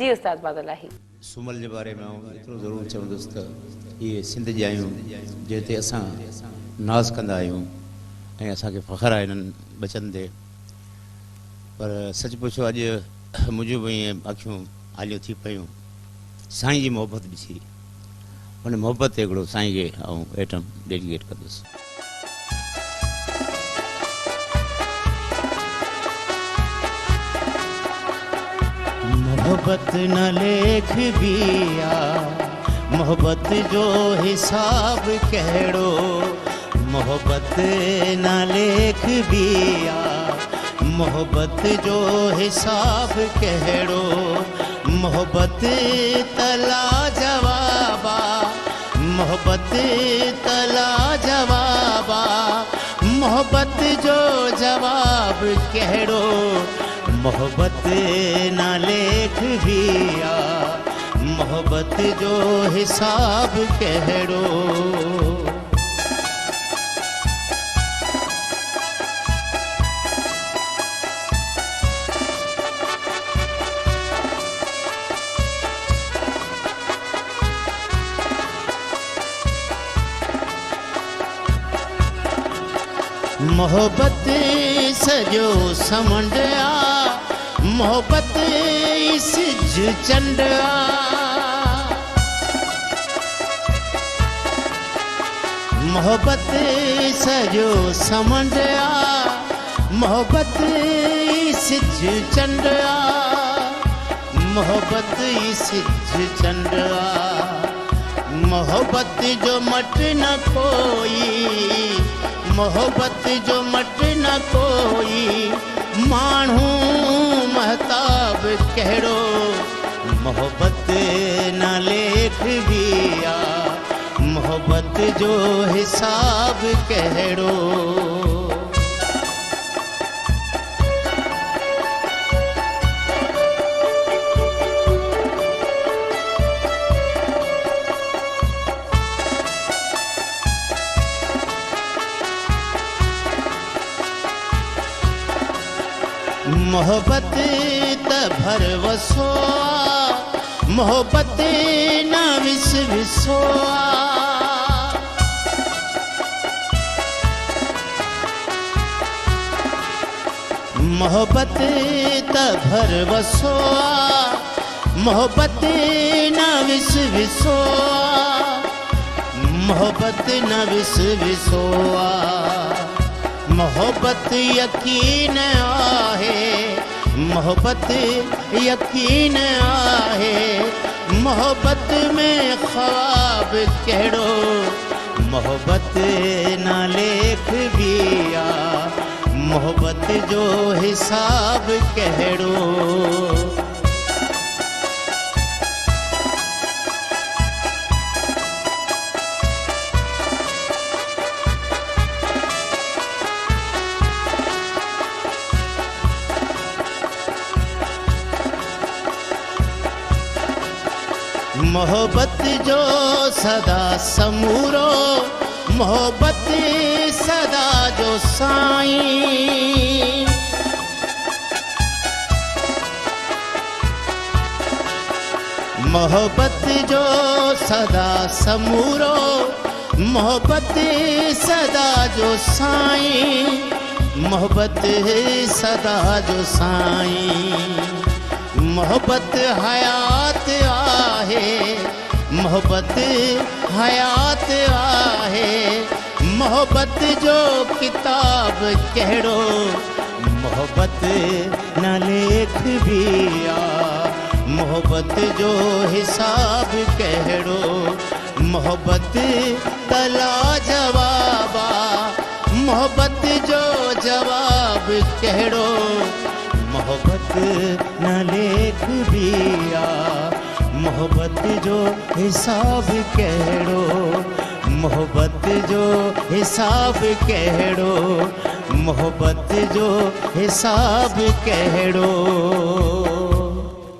जी उस्ताद बादलाही Samuel के बारे में इतनो ज़रूर चवंदुसि त ये सिंध जा आहियूं जिते असां नाज़ कंदा आहियूं ऐं असांखे फ़ख़्रु आहे इन्हनि बचनि ते। पर सच पुछो अॼु मुंहिंजूं बि ईअं अखियूं आलियूं थी पियूं साईं जी मोहबत ॾिसी। उन मोहबत ते हिकिड़ो साईं खे ऐं एटम डेलीगेट कंदुसि। मोहब्बत न लेख बिया मोहब्बत जो हिसाब कहिड़ो। मोहब्बत न लेख बिया मोहब्बत जो हिसाब कहिड़ो। मोहब्बत तला जवाबा मोहब्बत तला जवाबा मोहब्बत जो जवाब कहिड़ो। मोहब्बत न लेख बिया मोहब्बत जो हिसाब कहिड़ो। मोहब्बत सजो समंड आ मोहब्बत सिज चंड आ। मोहब्बत सजो समंड आ मोहब्बत सिज चंड आ। मोहब्बत सिज चंड आ। मोहब्बत जो मट न कोई मोहब्बत जो मट न कोई माण्हू महताब कहिड़ो। मोहब्बत न लेख बिया मोहब्बत जो हिसाब कहिड़ो। मोहब्बत त भरवसो आ मोहब्बत न विसविसो आ। मोहब्बत त भरवसो आ मोहब्बत न विसविसो आ। मोहब्बत न विसविसो आ। मोहब्बत यकीन आहे मोहब्बत यकीन आहे मोहब्बत में ख्वाब कहिड़ो। मोहब्बत न लेख बिया मोहब्बत जो हिसाब कहिड़ो। मोहब्बत जो सदा समूरो मोहब्बत सदा जो साईं। मोहब्बत जो सदा समूरो मोहब्बत सदा जो साईं। मोहब्बत सदा जो साईं। मोहब्बत हयात आहे मोहब्बत हयात आहे मोहब्बत जो किताब कहिड़ो। मोहब्बत न लेख बिया मोहब्बत जो हिसाब कहिड़ो। मोहब्बत तला जवाबा मोहब्बत जो जवाब कहिड़ो। मोहब्बत न लेख बिया मोहब्बत जो हिसाब कहिड़ो। मोहब्बत जो हिसाब कहिड़ो। मोहब्बत जो हिसाब कहिड़ो।